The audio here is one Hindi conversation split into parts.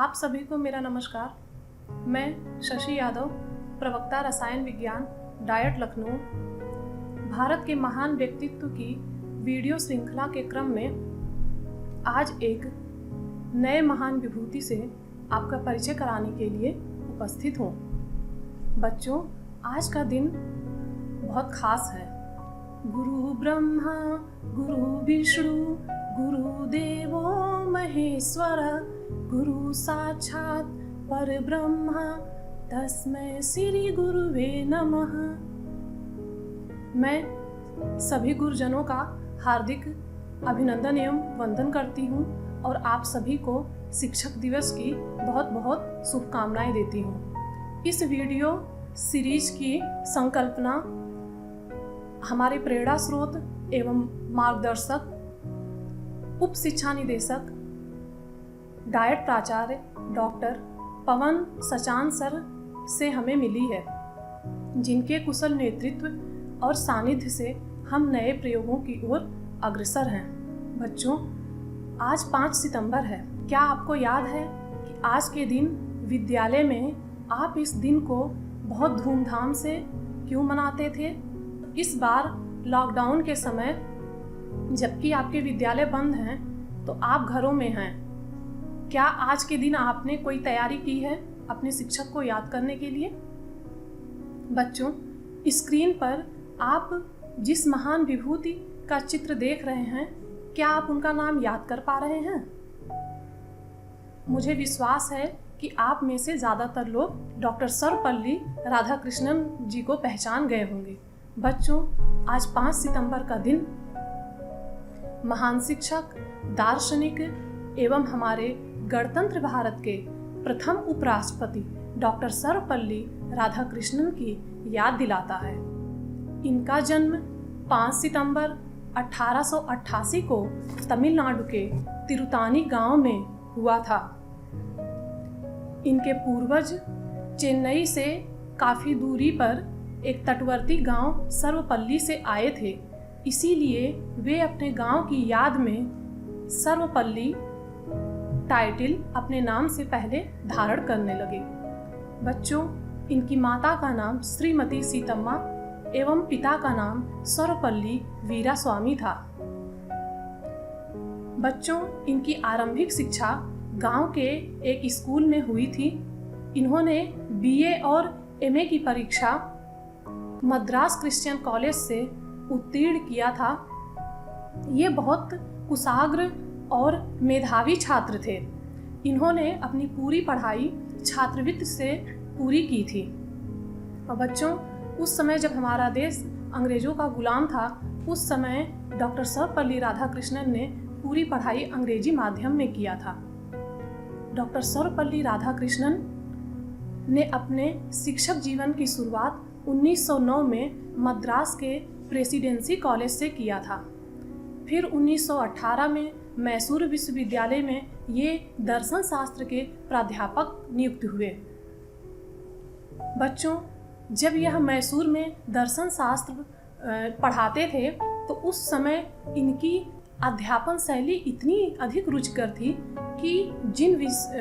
आप सभी को मेरा नमस्कार। मैं शशि यादव, प्रवक्ता रसायन विज्ञान, डायट लखनऊ, भारत के महान व्यक्तित्व की वीडियो श्रृंखला के क्रम में आज एक नए महान विभूति से आपका परिचय कराने के लिए उपस्थित हूँ। बच्चों, आज का दिन बहुत खास है। गुरु ब्रह्मा गुरु विष्णु गुरु देवो महेश्वर गुरु साक्षात परब्रह्मा तस्मै श्री गुरुवे नमः। मैं सभी गुरुजनों का हार्दिक अभिनंदन एवं वंदन करती हूँ और आप सभी को शिक्षक दिवस की बहुत बहुत शुभकामनाएं देती हूँ। इस वीडियो सीरीज की संकल्पना हमारे प्रेरणा स्रोत एवं मार्गदर्शक, उप शिक्षा निदेशक, डायट प्राचार्य डॉक्टर पवन सचान सर से हमें मिली है, जिनके कुशल नेतृत्व और सानिध्य से हम नए प्रयोगों की ओर अग्रसर हैं। बच्चों, आज 5 सितंबर है। क्या आपको याद है कि आज के दिन विद्यालय में आप इस दिन को बहुत धूमधाम से क्यों मनाते थे? इस बार लॉकडाउन के समय जबकि आपके विद्यालय बंद हैं तो आप घरों में हैं। क्या आज के दिन आपने कोई तैयारी की है अपने शिक्षक को याद करने के लिए? बच्चों, स्क्रीन पर आप जिस महान विभूति का चित्र देख रहे हैं, क्या आप उनका नाम याद कर पा रहे हैं? मुझे विश्वास है कि आप में से ज़्यादातर लोग डॉक्टर सर्वपल्ली राधाकृष्णन जी को पहचान गए होंगे। बच्चों, आज 5 सितंबर का दिन महान शिक्षक, दार्शनिक एवं हमारे गणतंत्र भारत के प्रथम उपराष्ट्रपति डॉक्टर सर्वपल्ली राधाकृष्णन की याद दिलाता है। इनका जन्म 5 सितंबर 1888 को तमिलनाडु के तिरुतानी गांव में हुआ था। इनके पूर्वज चेन्नई से काफ़ी दूरी पर एक तटवर्ती गांव सर्वपल्ली से आए थे, इसीलिए वे अपने गांव की याद में सर्वपल्ली टाइटल अपने नाम से पहले धारण करने लगे। बच्चों, इनकी माता का नाम श्रीमती सीतम्मा एवं पिता का नाम सर्वपल्ली वीरास्वामी था। बच्चों, इनकी आरंभिक शिक्षा गांव के एक स्कूल में हुई थी। इन्होंने बीए और एमए की परीक्षा मद्रास क्रिश्चियन कॉलेज से उत्तीर्ण किया था। ये बहुत कुशाग्र और मेधावी छात्र थे। इन्होंने अपनी पूरी पढ़ाई छात्रवृत्ति से पूरी की थी। और बच्चों, उस समय जब हमारा देश अंग्रेज़ों का गुलाम था, उस समय डॉक्टर सर्वपल्ली राधाकृष्णन ने पूरी पढ़ाई अंग्रेजी माध्यम में किया था। डॉक्टर सर्वपल्ली राधाकृष्णन ने अपने शिक्षक जीवन की शुरुआत 1909 में मद्रास के प्रेसिडेंसी कॉलेज से किया था। फिर 1918 में मैसूर विश्वविद्यालय में ये दर्शन शास्त्र के प्राध्यापक नियुक्त हुए। बच्चों, जब यह मैसूर में दर्शन शास्त्र पढ़ाते थे तो उस समय इनकी अध्यापन शैली इतनी अधिक रुचिकर थी कि जिन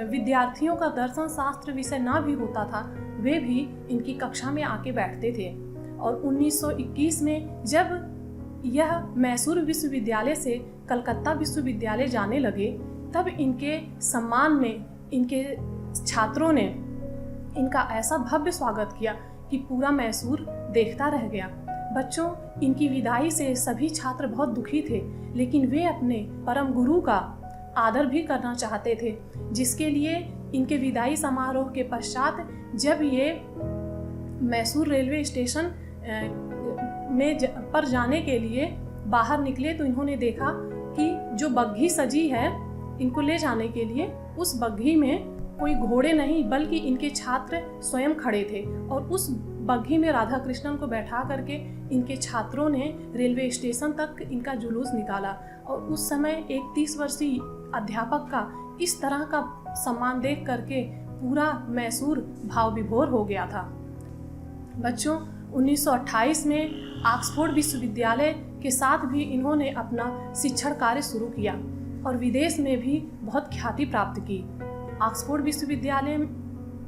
विद्यार्थियों का दर्शन शास्त्र विषय ना भी होता था, वे भी इनकी कक्षा में आके बैठते थे। और 1921 में जब यह मैसूर विश्वविद्यालय से कलकत्ता विश्वविद्यालय जाने लगे, तब इनके सम्मान में इनके छात्रों ने इनका ऐसा भव्य स्वागत किया कि पूरा मैसूर देखता रह गया। बच्चों, इनकी विदाई से सभी छात्र बहुत दुखी थे, लेकिन वे अपने परम गुरु का आदर भी करना चाहते थे, जिसके लिए इनके विदाई समारोह के पश्चात जब ये मैसूर रेलवे स्टेशन पर जाने के लिए बाहर निकले तो इन्होंने देखा कि जो बग्घी सजी है इनको ले जाने के लिए, उस बग्घी में कोई घोड़े नहीं बल्कि इनके छात्र स्वयं खड़े थे। और उस बग्घी में राधाकृष्णन को बैठा करके इनके छात्रों ने रेलवे स्टेशन तक इनका जुलूस निकाला। और उस समय एक 30 वर्षीय अध्यापक का इस तरह का सम्मान देख करके पूरा मैसूर भाव विभोर हो गया था। बच्चों, 1928 में ऑक्सफोर्ड विश्वविद्यालय के साथ भी इन्होंने अपना शिक्षण कार्य शुरू किया और विदेश में भी बहुत ख्याति प्राप्त की। ऑक्सफोर्ड विश्वविद्यालय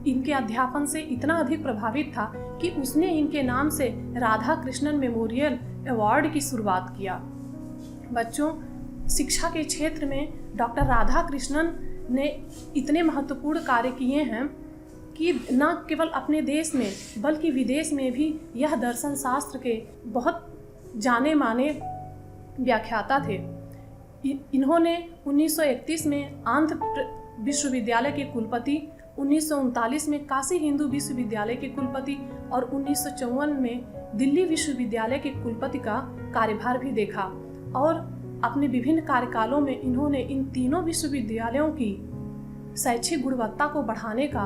इनके अध्यापन से इतना अधिक प्रभावित था कि उसने इनके नाम से राधा कृष्णन मेमोरियल अवार्ड की शुरुआत किया। बच्चों, शिक्षा के क्षेत्र में डॉक्टर राधा कृष्णन ने इतने महत्वपूर्ण कार्य किए हैं कि न केवल अपने देश में बल्कि विदेश में भी यह दर्शन शास्त्र के बहुत जाने माने व्याख्याता थे। इन्होंने 1931 में आंध्र विश्वविद्यालय के कुलपति, 1939 में काशी हिंदू विश्वविद्यालय के कुलपति और 1954 में दिल्ली विश्वविद्यालय के कुलपति का कार्यभार भी देखा और अपने विभिन्न कार्यकालों में इन्होंने इन तीनों विश्वविद्यालयों की शैक्षिक गुणवत्ता को बढ़ाने का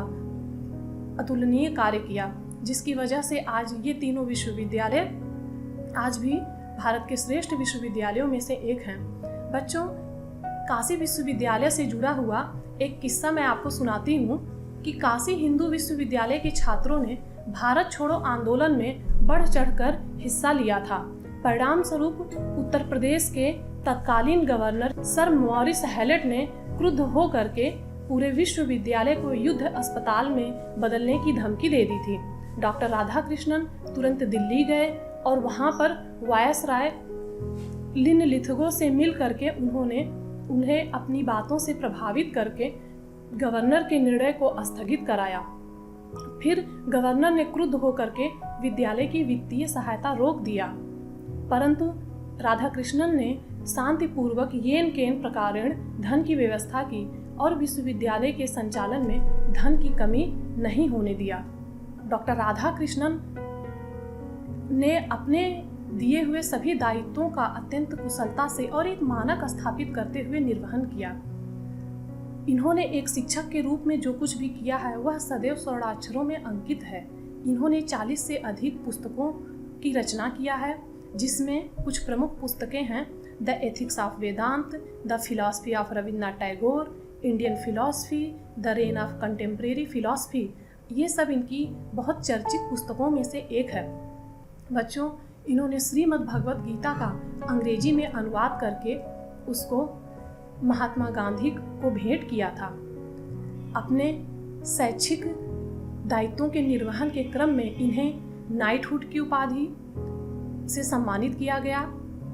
अतुलनीय कार्य किया, जिसकी वजह से आज ये तीनों विश्वविद्यालय आज भी भारत के श्रेष्ठ विश्वविद्यालयों में से एक हैं। बच्चों, काशी विश्वविद्यालय से जुड़ा हुआ एक किस्सा मैं आपको सुनाती हूँ कि काशी हिंदू विश्वविद्यालय के छात्रों ने भारत छोड़ो आंदोलन में बढ़ चढ़कर हिस्सा लिया था। परिणाम स्वरूप उत्तर प्रदेश के तत्कालीन गवर्नर सर मॉरिस हैलेट ने क्रुद्ध होकर के पूरे विश्वविद्यालय को युद्ध अस्पताल में बदलने की धमकी दे दी थी। डॉक्टर राधा कृष्णन तुरंत दिल्ली गए और वहाँ पर वायसराय लिनलिथगो से मिल करके उन्हें अपनी बातों से प्रभावित करके गवर्नर के निर्णय को स्थगित कराया। फिर गवर्नर ने क्रुद्ध होकर के विद्यालय की वित्तीय सहायता रोक दिया, परंतु राधा कृष्णन ने शांतिपूर्वक येन केन प्रकारेण धन की व्यवस्था की और विश्वविद्यालय के संचालन में धन की कमी नहीं होने दिया। डॉक्टर राधा कृष्णन ने अपने दिए हुए सभी दायित्वों का अत्यंत कुशलता से और एक मानक स्थापित करते हुए निर्वहन किया। इन्होंने एक शिक्षक के रूप में जो कुछ भी किया है वह सदैव स्वर्णाक्षरों में अंकित है। इन्होंने 40 से अधिक पुस्तकों की रचना किया है, जिसमें कुछ प्रमुख पुस्तकें हैं the ethics of Vedanta, the philosophy of Rabindranath Tagore, Indian philosophy, the reign of contemporary philosophy. ये सब इनकी बहुत चर्चित पुस्तकों में से एक है। बच्चों, इन्होंने श्रीमद् भगवत गीता का अंग्रेजी में अनुवाद करके उसको महात्मा गांधी को भेंट किया था। अपने शैक्षिक दायित्वों के निर्वहन के क्रम में इन्हें नाइटहुड की उपाधि से सम्मानित किया गया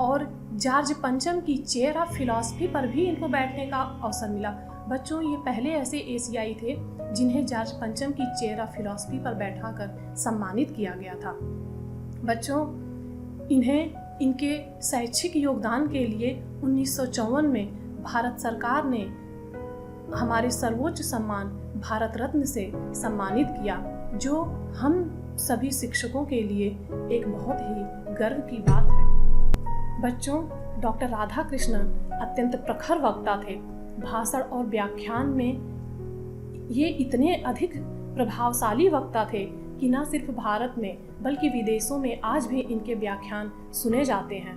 और जॉर्ज पंचम की चेयर ऑफ फिलॉसफी पर भी इनको बैठने का अवसर मिला। बच्चों, ये पहले ऐसे एशियाई थे जिन्हें जॉर्ज पंचम की चेयर ऑफ फिलॉसफी पर बैठाकर सम्मानित किया गया था। बच्चों, इन्हें इनके शैक्षिक योगदान के लिए 1954 में भारत सरकार ने हमारे सर्वोच्च सम्मान भारत रत्न से सम्मानित किया, जो हम सभी शिक्षकों के लिए एक बहुत ही गर्व की बात है। बच्चों, डॉक्टर राधा कृष्णन अत्यंत प्रखर वक्ता थे। भाषण और व्याख्यान में ये इतने अधिक प्रभावशाली वक्ता थे कि न सिर्फ भारत में बल्कि विदेशों में आज भी इनके व्याख्यान सुने जाते हैं।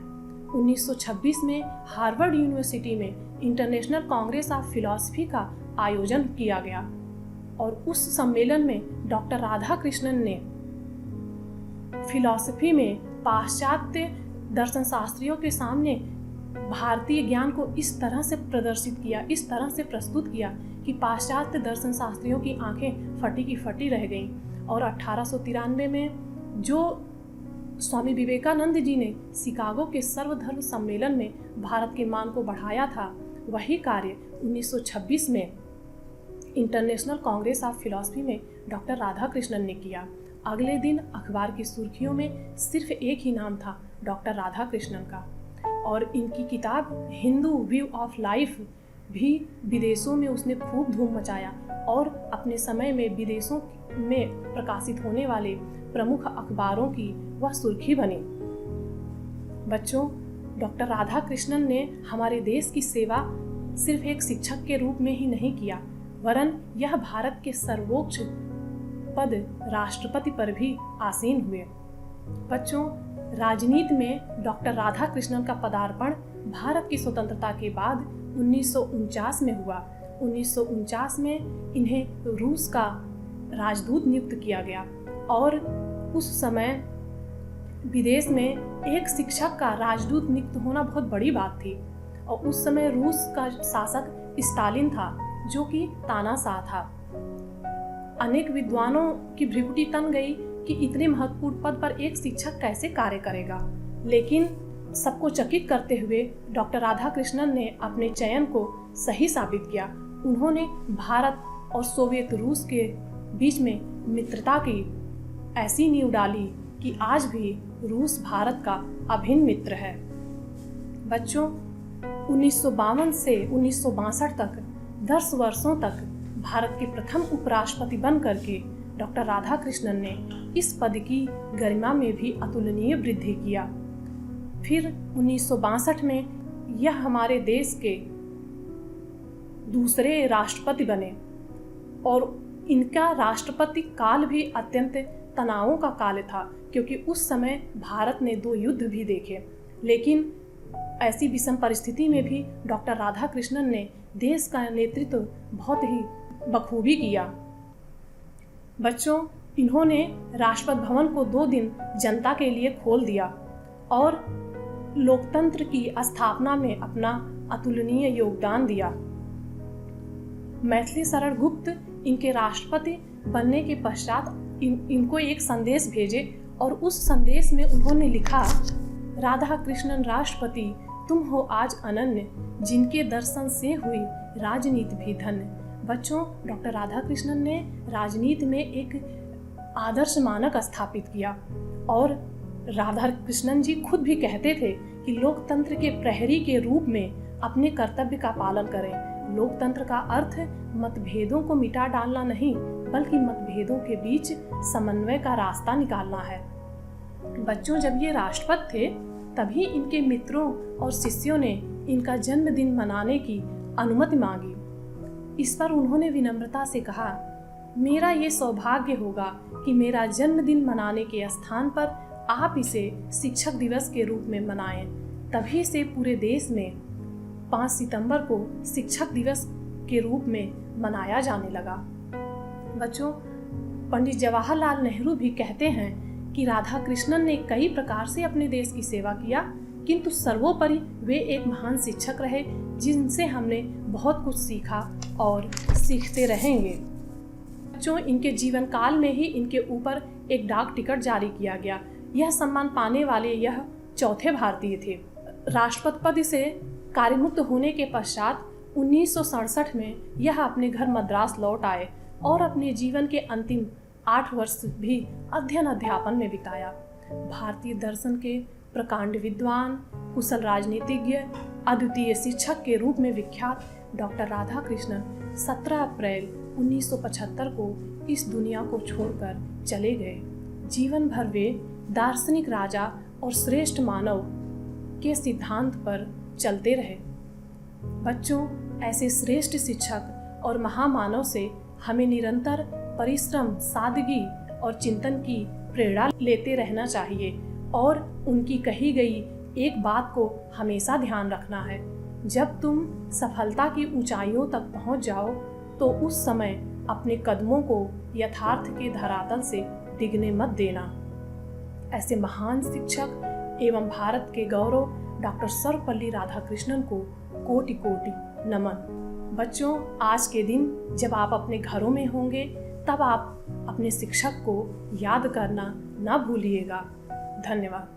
1926 में हार्वर्ड यूनिवर्सिटी में इंटरनेशनल कांग्रेस ऑफ फिलॉसफी का आयोजन किया गया और उस सम्मेलन में डॉक्टर राधा कृष्णन ने फिलॉसफी में पाश्चात्य दर्शन शास्त्रियों के सामने भारतीय ज्ञान को इस तरह से प्रदर्शित किया, इस तरह से प्रस्तुत किया कि पाश्चात्य दर्शन शास्त्रियों की आंखें फटी की फटी रह गईं। और 1893 में जो स्वामी विवेकानंद जी ने शिकागो के सर्वधर्म सम्मेलन में भारत के मान को बढ़ाया था, वही कार्य 1926 में इंटरनेशनल कांग्रेस ऑफ फिलॉसफी में डॉक्टर राधा कृष्णन ने किया। अगले दिन अखबार की सुर्खियों में सिर्फ एक ही नाम था, डॉक्टर राधा कृष्णन का। और इनकी किताब हिंदू व्यू ऑफ लाइफ भी विदेशों में उसने खूब धूम मचाया और अपने समय में विदेशों में प्रकाशित होने वाले प्रमुख अखबारों की वह सुर्खी बनी। बच्चों, डॉक्टर राधा कृष्णन ने हमारे देश की सेवा सिर्फ एक शिक्षक के रूप में ही नहीं किया, वरन यह भारत के सर्वोच्च पद राष्ट्रपति पर भी आसीन हुए। बच्चों, राजनीति में डॉक्टर राधा कृष्णन का पदार्पण भारत की स्वतंत्रता के बाद 1949 में हुआ। 1949 में इन्हें रूस का राजदूत नियुक्त किया गया और उस समय विदेश में एक शिक्षक का राजदूत नियुक्त होना बहुत बड़ी बात थी। और उस समय रूस का शासक स्टालिन था, जो कि तानाशाह था। अनेक विद्वानों की भ्रिकुटी तन गई कि इतने महत्वपूर्ण पद पर एक शिक्षक कैसे कार्य करेगा, लेकिन सबको चकित करते हुए डॉक्टर राधाकृष्णन ने अपने चयन को सही साबित किया। उन्होंने भारत और सोवियत रूस के बीच में मित्रता की ऐसी नींव डाली कि आज भी रूस भारत का अभिन्न मित्र है। बच्चों, 1952 से 1962 तक 10 वर्षों तक भारत के प्रथम उपराष्ट्रपति बन करके डॉक्टर राधाकृष्णन ने इस पद की गरिमा में भी अतुलनीय वृद्धि किया। फिर 1962 में यह हमारे देश के दूसरे राष्ट्रपति बने और इनका राष्ट्रपति काल भी अत्यंत तनावों का काल था, क्योंकि उस समय भारत ने 2 युद्ध भी देखे। लेकिन ऐसी विषम परिस्थिति में भी डॉक्टर राधाकृष्णन ने देश का नेतृत्व बहुत ही बखूबी किया। बच्चों, इन्होंने राष्ट्रपति भवन को 2 दिन जनता के लिए खोल दिया और लोकतंत्र की स्थापना में अपना अतुलनीय योगदान दिया। मैथिली शरण गुप्त इनके राष्ट्रपति बनने के पश्चात इनको एक संदेश भेजे और उस संदेश में उन्होंने लिखा, राधाकृष्णन राष्ट्रपति तुम हो आज अनन्य, जिनके दर्शन से हुई राजनीति भी धन्य। बच्चों, डॉक्टर राधाकृष्णन ने राजनीति में एक आदर्श मानक स्थापित किया और राधाकृष्णन जी खुद भी कहते थे कि लोकतंत्र के प्रहरी के रूप में अपने कर्तव्य का पालन करें। लोकतंत्र का अर्थ मतभेदों को मिटा डालना नहीं, बल्कि मतभेदों के बीच समन्वय का रास्ता निकालना है। बच्चों, जब ये राष्ट्रपति थे तभी इनके मित्रों और शिष्यों ने इनका जन्मदिन मनाने की अनुमति मांगी। इस पर उन्होंने विनम्रता से कहा, मेरा ये सौभाग्य होगा कि मेरा जन्मदिन मनाने के स्थान पर आप इसे शिक्षक दिवस के रूप में मनाएं। तभी से पूरे देश में 5 सितंबर को शिक्षक दिवस के रूप में मनाया जाने लगा। बच्चों, पंडित जवाहरलाल नेहरू भी कहते हैं कि राधाकृष्णन ने कई प्रकार से अपने देश की सेवा किया, किंतु सर्वोपरि वे एक महान शिक्षक रहे जिनसे हमने बहुत कुछ सीखा और सीखते रहेंगे। बच्चों, इनके जीवन काल में ही इनके ऊपर एक डाक टिकट जारी किया गया। यह सम्मान पाने वाले यह 4थे भारतीय थे। राष्ट्रपति पद से कार्यमुक्त होने के पश्चात 1967 में यह अपने घर मद्रास लौट आए और अपने जीवन के अंतिम 8 वर्ष भी अध्ययन अध्यापन में बिताया। भारतीय दर्शन के प्रकांड विद्वान, कुशल राजनीतिज्ञ, अद्वितीय शिक्षक के रूप में विख्यात डॉक्टर राधाकृष्णन 17 अप्रैल 1975 को इस दुनिया को छोड़कर चले गए। जीवन भर वे दार्शनिक राजा और श्रेष्ठ मानव के सिद्धांत पर चलते रहे। बच्चों, ऐसे श्रेष्ठ शिक्षक और महामानव से हमें निरंतर परिश्रम, सादगी और चिंतन की प्रेरणा लेते रहना चाहिए और उनकी कही गई एक बात को हमेशा ध्यान रखना है, जब तुम सफलता की ऊंचाइयों तक पहुंच जाओ तो उस समय अपने कदमों को यथार्थ के धरातल से डिगने मत देना। ऐसे महान शिक्षक एवं भारत के गौरव डॉक्टर सर्वपल्ली राधाकृष्णन को कोटि कोटि नमन। बच्चों, आज के दिन जब आप अपने घरों में होंगे तब आप अपने शिक्षक को याद करना न भूलिएगा। धन्यवाद।